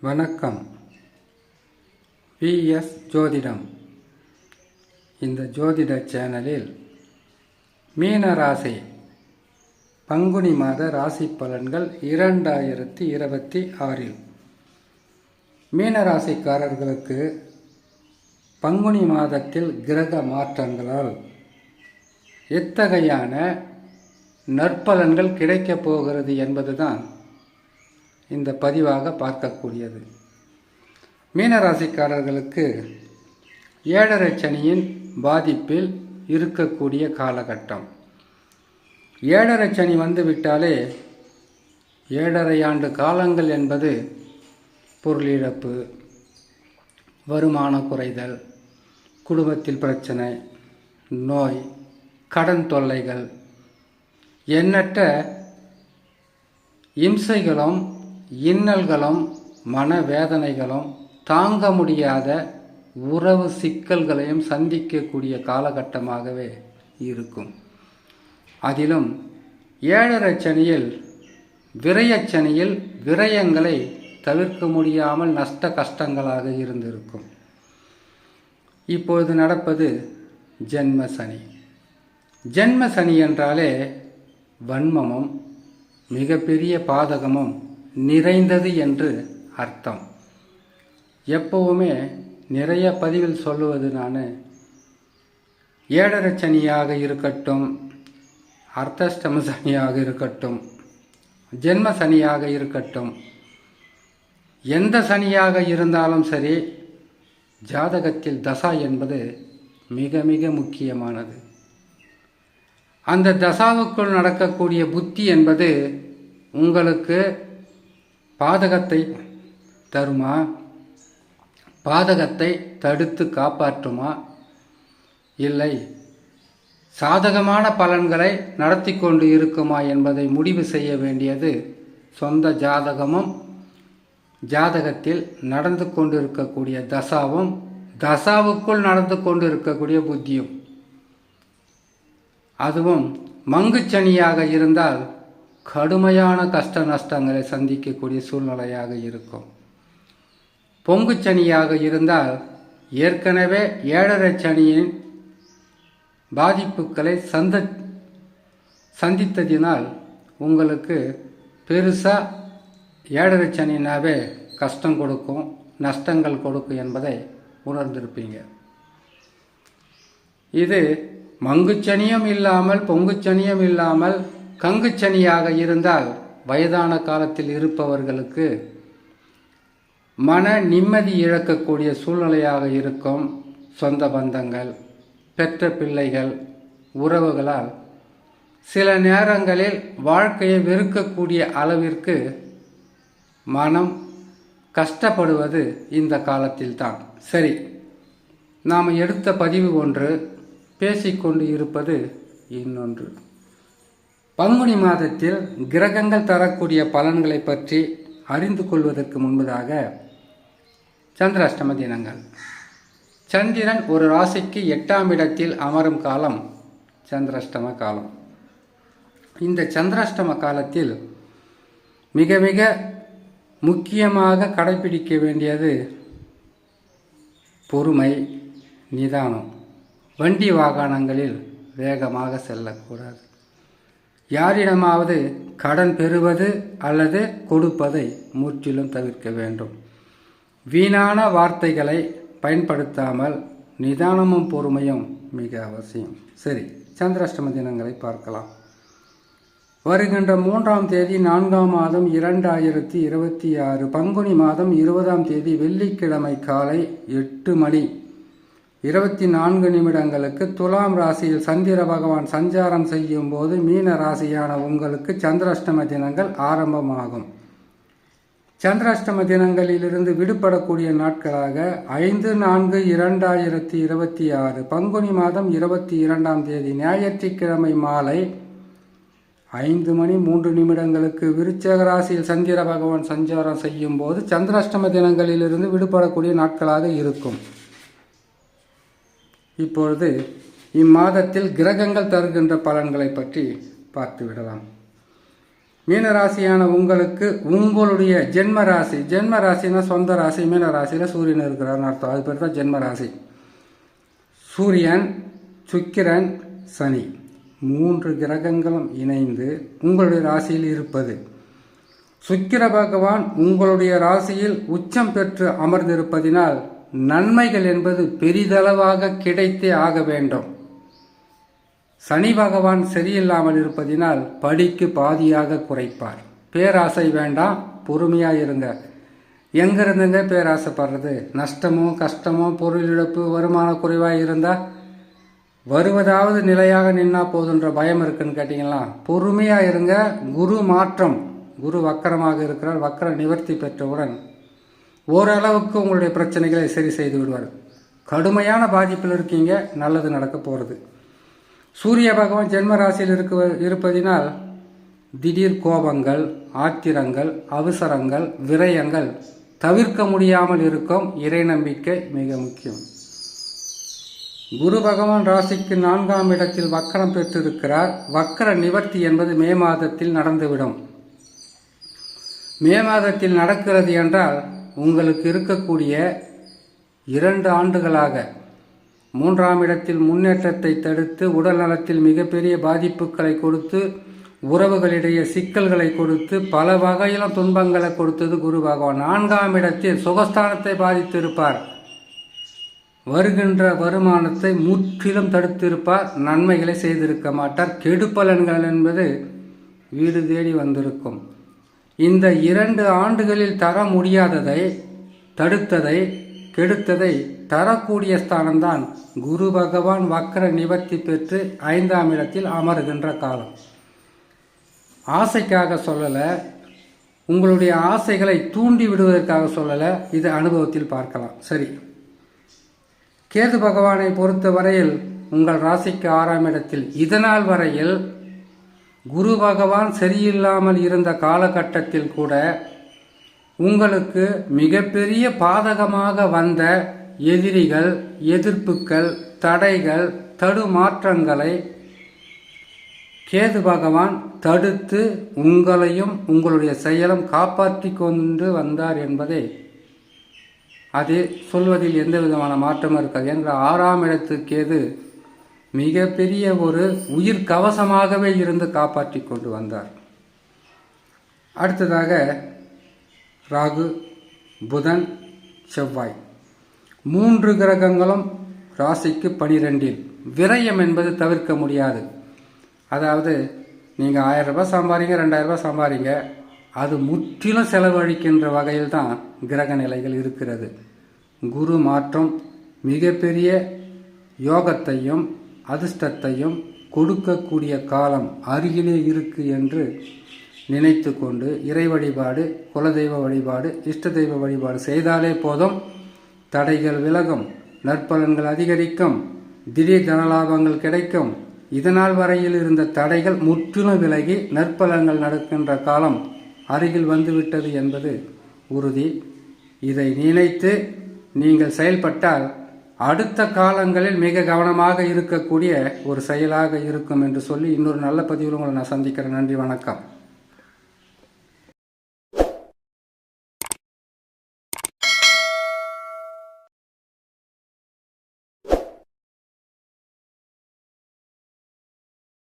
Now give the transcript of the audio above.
வணக்கம். விஎஸ் ஜோதிடம். இந்த ஜோதிட சேனலில் மீன ராசி பங்குனி மாத ராசி பலன்கள் 2026 மீன ராசிக்காரர்களுக்கு பங்குனி மாதத்தில் கிரக மாற்றங்களால் எத்தகையான நற்பலன்கள் கிடைக்கப் போகிறது என்பதுதான் இந்த பதிவாக பார்க்கக்கூடியது. மீனராசிக்காரர்களுக்கு 7.5 சனியின் பாதிப்பில் இருக்கக்கூடிய காலகட்டம். 7.5 சனி வந்துவிட்டாலே 7.5 ஆண்டு காலங்கள் என்பது பொருளிழப்பு, வருமான குறைதல், குடும்பத்தில் பிரச்சனை, நோய், கடன் தொல்லைகள், எண்ணற்ற இம்சைகளும் இன்னல்களும் மனவேதனைகளும் தாங்க முடியாத உறவு சிக்கல்களையும் சந்திக்கக்கூடிய காலகட்டமாகவே இருக்கும். அதிலும் 7.5 சனியில் விரயச்சனியில் விரயங்களை தவிர்க்க முடியாமல் நஷ்ட கஷ்டங்களாக இருந்திருக்கும். இப்பொழுது நடப்பது ஜென்ம சனி. ஜென்ம சனி என்றாலே வன்மமும் மிகப்பெரிய பாதகமும் நிறைந்தது என்று அர்த்தம். எப்பவுமே நிறைய பதிவில் சொல்லுவது நான் 7.5 சனியாக இருக்கட்டும், அர்த்தஷ்டம சனியாக இருக்கட்டும், ஜென்ம சனியாக இருக்கட்டும், எந்த சனியாக இருந்தாலும் சரி, ஜாதகத்தில் தசா என்பது மிக மிக முக்கியமானது. அந்த தசாவுக்குள் நடக்கக்கூடிய புத்தி என்பது உங்களுக்கு பாதகத்தை தருமா, பாதகத்தை தடுத்து காப்பாற்றுமா, இல்லை சாதகமான பலன்களை நடத்தி கொண்டு இருக்குமா என்பதை முடிவு செய்ய வேண்டியது சொந்த ஜாதகமும், ஜாதகத்தில் நடந்து கொண்டு இருக்கக்கூடிய தசாவும், தசாவுக்குள் நடந்து கொண்டு இருக்கக்கூடிய புத்தியும். அதுவும் மங்குச்சனியாக இருந்தால் கடுமையான கஷ்ட நஷ்டங்களை சந்திக்கக்கூடிய சூழ்நிலையாக இருக்கும். பொங்குச்சனியாக இருந்தால் ஏற்கனவே 7.5 சனியின் பாதிப்புகளை சந்தித்ததினால் உங்களுக்கு பெருசாக 7.5 சனினாவே கஷ்டம் கொடுக்கும், நஷ்டங்கள் கொடுக்கும் என்பதை உணர்ந்திருப்பீங்க. இது மங்குச்சனியும் இல்லாமல் பொங்குச்சனியும் இல்லாமல் கங்குச்சனியாக இருந்தால் வயதான காலத்தில் இருப்பவர்களுக்கு மன நிம்மதி இழக்கக்கூடிய சூழ்நிலையாக இருக்கும். சொந்த பந்தங்கள், பெற்ற பிள்ளைகள், உறவுகளால் சில நேரங்களில் வாழ்க்கையை வெறுக்கக்கூடிய அளவிற்கு மனம் கஷ்டப்படுவது இந்த காலத்தில்தான். சரி, நாம் எடுத்த பதிவு ஒன்று, பேசிக்கொண்டு இருப்பது இன்னொன்று. பங்குனி மாதத்தில் கிரகங்கள் தரக்கூடிய பலன்களை பற்றி அறிந்து கொள்வதற்கு முன்பதாக சந்திராஷ்டம தினங்கள். சந்திரன் ஒரு ராசிக்கு 8ஆம் இடத்தில் அமரும் காலம் சந்திராஷ்டம காலம். இந்த சந்திராஷ்டம காலத்தில் மிக மிக முக்கியமாக கடைபிடிக்க வேண்டியது பொறுமை, நிதானம். வண்டி வாகனங்களில் வேகமாக செல்லக்கூடாது. யாரிடமாவது கடன் பெறுவது அல்லது கொடுப்பதை முற்றிலும் தவிர்க்க வேண்டும். வீணான வார்த்தைகளை பயன்படுத்தாமல் நிதானமும் பொறுமையும் மிக அவசியம். சரி, சந்திராஷ்டம தினங்களை பார்க்கலாம். வருகின்ற 3ஆம் தேதி 4ஆம் மாதம் 2026 பங்குனி மாதம் 20ஆம் தேதி வெள்ளிக்கிழமை காலை 8:24 துலாம் ராசியில் சந்திர பகவான் சஞ்சாரம் செய்யும் போது மீன ராசியான உங்களுக்கு சந்திராஷ்டம தினங்கள் ஆரம்பமாகும். சந்திராஷ்டம தினங்களிலிருந்து விடுபடக்கூடிய நாட்களாக 5/4/2026 பங்குனி மாதம் 22ஆம் தேதி ஞாயிற்றுக்கிழமை மாலை 5:03 விருச்சிக ராசியில் சந்திர பகவான் சஞ்சாரம் செய்யும் போது சந்திராஷ்டம தினங்களிலிருந்து விடுபடக்கூடிய நாட்களாக இருக்கும். இப்பொழுது இம்மாதத்தில் கிரகங்கள் தருகின்ற பலன்களை பற்றி பார்த்து விடலாம். மீனராசியான உங்களுக்கு உங்களுடைய ஜென்ம ராசினா சொந்த ராசி. மீன ராசியில் சூரியன் இருக்கிறார்னு அர்த்தம். அது பேர் தான் ஜென்ம ராசி. சூரியன், சுக்கிரன், சனி 3 கிரகங்களும் இணைந்து உங்களுடைய ராசியில் இருப்பது. சுக்கிர பகவான் உங்களுடைய ராசியில் உச்சம் பெற்று அமர்ந்திருப்பதினால் நன்மைகள் என்பது பெரிதளவாக கிடைத்தே ஆக வேண்டும். சனி பகவான் சரியில்லாமல் இருப்பதினால் படிக்கு பாதியாக குறைப்பார். பேராசை வேண்டாம், பொறுமையாக இருங்க. எங்கிருந்துங்க பேராசைப்படுறது? நஷ்டமோ கஷ்டமோ பொருள் இழப்பு வருமான குறைவாக இருந்தால் வருவதாவது நிலையாக நின்னா போதுன்ற பயம் இருக்குன்னு கேட்டிங்களா? பொறுமையாக இருங்க. குரு மாற்றம், குரு வக்கரமாக இருக்கிறார். வக்கர நிவர்த்தி பெற்றவுடன் ஓரளவுக்கு உங்களுடைய பிரச்சனைகளை சரி செய்து விடுவார். கடுமையான பாதிப்பில் இருக்கீங்க, நல்லது நடக்க போகிறது. சூரிய பகவான் ஜென்ம ராசியில் இருப்பதினால் திடீர் கோபங்கள், ஆத்திரங்கள், அவசரங்கள், விரயங்கள் தவிர்க்க முடியாமல் இருக்கும். இறை நம்பிக்கை மிக முக்கியம். குரு பகவான் ராசிக்கு 4ஆம் இடத்தில் வக்கரம் பெற்றிருக்கிறார். வக்கர நிவர்த்தி என்பது மே மாதத்தில் நடந்துவிடும். மே மாதத்தில் நடக்கிறது என்றால் உங்களுக்கு இருக்கக்கூடிய 2 ஆண்டுகளாக 3ஆம் இடத்தில் முன்னேற்றத்தை தடுத்து உடல் நலத்தில் மிகப்பெரிய பாதிப்புகளை கொடுத்து உறவுகளிடையே சிக்கல்களை கொடுத்து பல வகையிலும் துன்பங்களை கொடுத்தது குரு பகவான். 4ஆம் இடத்தில் சுகஸ்தானத்தை பாதித்திருப்பார். வருகின்ற வருமானத்தை முற்றிலும் தடுத்திருப்பார். நன்மைகளை செய்திருக்க மாட்டார். கெடுபலன்கள் என்பது வீடு தேடி வந்திருக்கும். இந்த 2 ஆண்டுகளில் தர முடியாததை, தடுத்ததை, கெடுத்ததை தரக்கூடிய ஸ்தானம்தான் குரு பகவான் வக்கர நிவர்த்தி பெற்று 5ஆம் இடத்தில் அமருகின்ற காலம். ஆசைக்காக சொல்லலை, உங்களுடைய ஆசைகளை தூண்டி விடுவதற்காக சொல்லலை. இது அனுபவத்தில் பார்க்கலாம். சரி, கேது பகவானை பொறுத்த வரையில் உங்கள் ராசிக்கு 6ஆம் இடத்தில் இதனால் வரையில் குரு பகவான் சரியில்லாமல் இருந்த காலகட்டத்தில் கூட உங்களுக்கு மிகப்பெரிய பாதகமாக வந்த எதிரிகள், எதிர்ப்புகள், தடைகள், தடுமாற்றங்களை கேது பகவான் தடுத்து உங்களையும் உங்களுடைய செயலும் காப்பாற்றி கொண்டு வந்தார் என்பதை அது சொல்வதில் எந்த விதமான மாற்றமும் இருக்காது. என்ற 6ஆம் இடத்து கேது மிகப்பெரிய ஒரு உயிர் கவசமாகவே இருந்து காப்பாற்றி கொண்டு வந்தார். அடுத்ததாக ராகு, புதன், செவ்வாய் 3 கிரகங்களும் ராசிக்கு 12. விரயம் என்பது தவிர்க்க முடியாது. அதாவது நீங்கள் 1000 ரூபாய் சம்பாதிங்க, 2000 ரூபாய் சம்பாதிங்க, அது முற்றிலும் செலவழிக்கின்ற வகையில் தான் கிரக நிலைகள் இருக்கிறது. குரு மாற்றம் மிகப்பெரிய யோகத்தையும் அதிர்ஷ்டத்தையும் கொடுக்கக்கூடிய காலம் அருகிலே இருக்கு என்று நினைத்து கொண்டு இறை வழிபாடு, குலதெய்வ வழிபாடு, இஷ்ட தெய்வ வழிபாடு செய்தாலே போதும். தடைகள் விலகும், நற்பலன்கள் அதிகரிக்கும், திடீர் தனலாபங்கள் கிடைக்கும். இதனால் வரையில் இருந்த தடைகள் முற்றிலும் விலகி நற்பலன்கள் நடக்கின்ற காலம் அருகில் வந்துவிட்டது என்பது உறுதி. இதை நினைத்து நீங்கள் செயல்பட்டால் அடுத்த காலங்களில் மிக கவனமாக இருக்கக்கூடிய ஒரு செயலாக இருக்கும் என்று சொல்லி இன்னொரு நல்ல பதிவில் உங்களை நான் சந்திக்கிறேன். நன்றி, வணக்கம்.